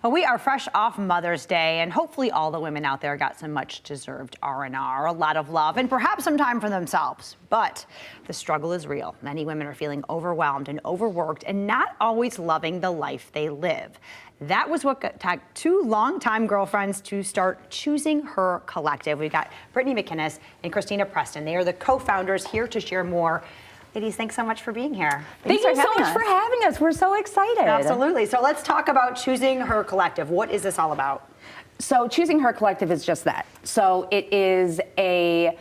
Well, we are fresh off Mother's Day, and hopefully all the women out there got some much-deserved R&R, a lot of love, and perhaps some time for themselves. But the struggle is real. Many women are feeling overwhelmed and overworked and not always loving the life they live. That was what took two longtime girlfriends to start Choosing Her Collective. We've got Brittany McInnes and Christina Preston. They are the co-founders, here to share more. Ladies, thanks so much for being here. Thank you so much for having us. We're so excited. Absolutely. So let's talk about Choosing Her Collective. What is this all about? So Choosing Her Collective is just that. So it is a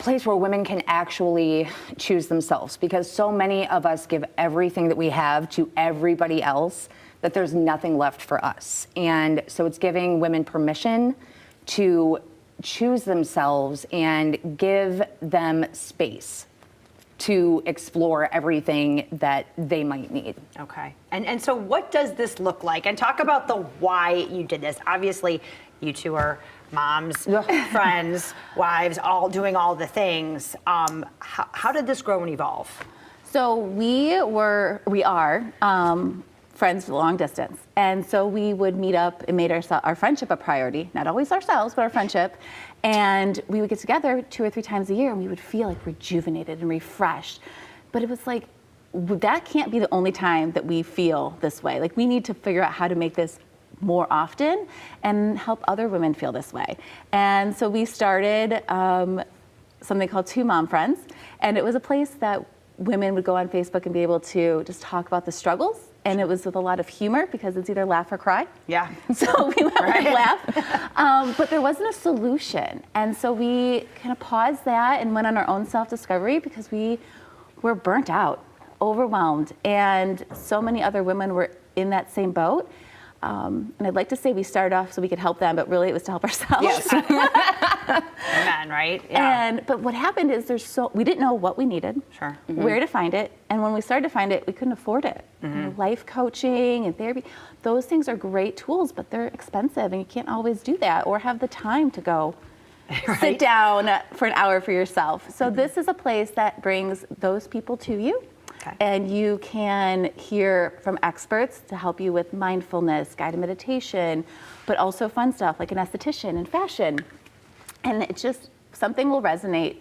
place where women can actually choose themselves, because so many of us give everything that we have to everybody else that there's nothing left for us. And so it's giving women permission to choose themselves and give them space to explore everything that they might need. Okay. And so what does this look like? And talk about the why you did this. Obviously, you two are moms, friends, wives, all doing all the things. How did this grow and evolve? So we are friends long distance. And so we would meet up and made our friendship a priority, not always ourselves, but our friendship. And we would get together 2 or 3 times a year and we would feel like rejuvenated and refreshed. But it was like, that can't be the only time that we feel this way. Like, we need to figure out how to make this more often and help other women feel this way. And so we started something called Two Mom Friends. And it was a place that women would go on Facebook and be able to just talk about the struggles. And it was with a lot of humor, because it's either laugh or cry. Yeah. So we went with laugh. But there wasn't a solution. And so we kind of paused that and went on our own self-discovery, because we were burnt out, overwhelmed. And so many other women were in that same boat. And I'd like to say we started off so we could help them, but really it was to help ourselves. Yes. Amen, right? Yeah. But what happened is we didn't know what we needed, Sure. where to find it, and when we started to find it, we couldn't afford it. You know, life coaching and therapy, those things are great tools, but they're expensive, and you can't always do that or have the time to go sit down for an hour for yourself. So this is a place that brings those people to you. Okay. And you can hear from experts to help you with mindfulness, guided meditation, but also fun stuff like an esthetician and fashion. And it's just, something will resonate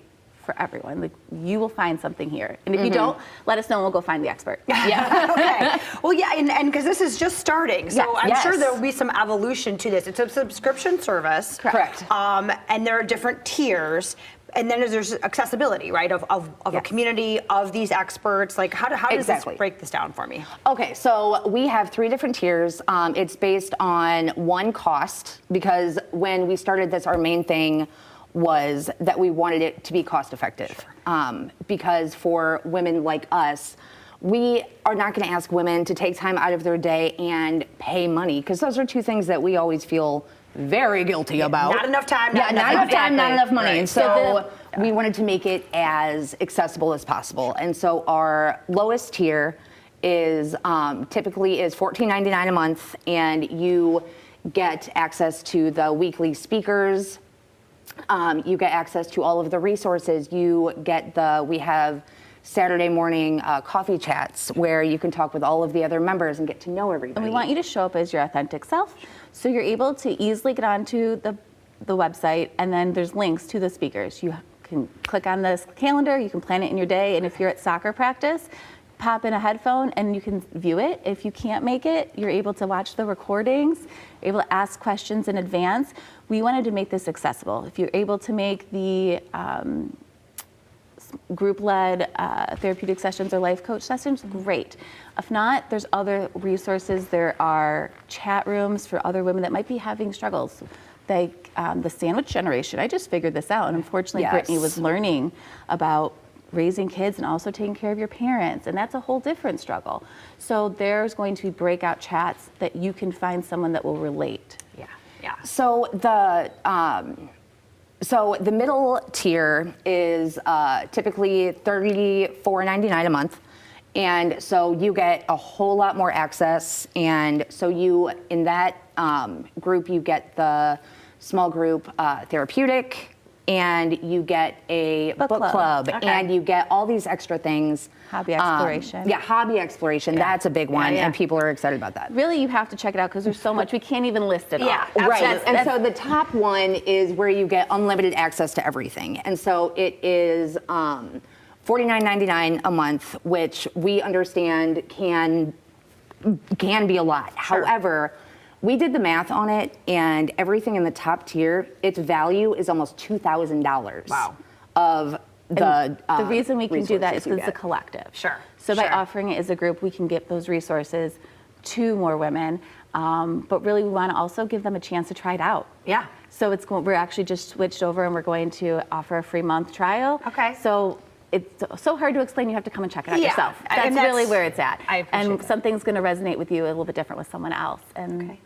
for everyone. Like, you will find something here. And if you don't, let us know and we'll go find the expert. Yeah. Okay. Well, yeah, and because this is just starting, so I'm sure there will be some evolution to this. It's a subscription service. Correct. And there are different tiers. And then there's accessibility, right, of a community, of these experts. Like, how does this break this down for me? Okay, so we have 3 different tiers. It's based on one cost, because when we started this, our main thing was that we wanted it to be cost effective. Sure. Because for women like us, we are not going to ask women to take time out of their day and pay money, because those are 2 things that we always feel very guilty about. Not enough time. Not enough time, not enough money. Right. And so we wanted to make it as accessible as possible. And so our lowest tier is typically is $14.99 a month, and you get access to the weekly speakers. You get access to all of the resources. We have Saturday morning coffee chats where you can talk with all of the other members and get to know everybody. And we want you to show up as your authentic self. So you're able to easily get onto the website, and then there's links to the speakers. You can click on this calendar, you can plan it in your day, and if you're at soccer practice, pop in a headphone and you can view it. If you can't make it, you're able to watch the recordings, you're able to ask questions in advance. We wanted to make this accessible. If you're able to make the group-led therapeutic sessions or life coach sessions, great. If not, there's other resources. There are chat rooms for other women that might be having struggles, like the sandwich generation. I just figured this out, and unfortunately, Brittany was learning about raising kids and also taking care of your parents, and that's a whole different struggle. So there's going to be breakout chats that you can find someone that will relate. Yeah. So the middle tier is typically $34.99 a month. And so you get a whole lot more access. And so in that group, you get the small group therapeutic and you get a book club. club, Okay. and you get all these extra things. Hobby exploration. Yeah, hobby exploration. That's a big one, yeah. and people are excited about that. Really, you have to check it out because there's so much. We can't even list it all. Yeah, Right, absolutely. and so the top one is where you get unlimited access to everything, and so it is $49.99 a month, which we understand can be a lot. However, we did the math on it, and everything in the top tier, its value is almost $2,000. Wow. Of the reason we can do that is resources you because it's a get. collective. Sure, So by sure. offering it as a group, we can get those resources to more women. But really, we want to also give them a chance to try it out. Yeah. So we're actually just switched over, and we're going to offer a free month trial. Okay. So it's so hard to explain. You have to come and check it out Yeah, yourself. and That's really that's- where it's at. I appreciate and that. something's going to resonate with you a little bit different with someone else.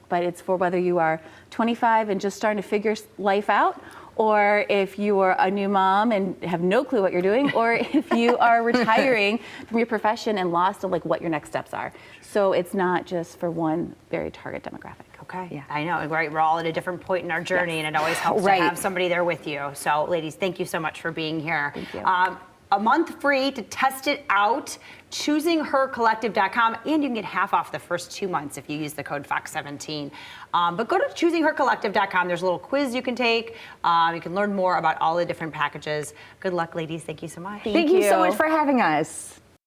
But it's for whether you are 25 and just starting to figure life out, or if you are a new mom and have no clue what you're doing, or if you are retiring from your profession and lost on like what your next steps are. So it's not just for one very target demographic. Okay. Yeah. I know. Right. We're all at a different point in our journey, and it always helps Right. to have somebody there with you. So, ladies, thank you so much for being here. Thank you. A month free to test it out. ChoosingHerCollective.com, and you can get half off the first 2 months if you use the code FOX17. But go to ChoosingHerCollective.com. There's a little quiz you can take. You can learn more about all the different packages. Good luck, ladies. Thank you so much. Thank you so much for having us.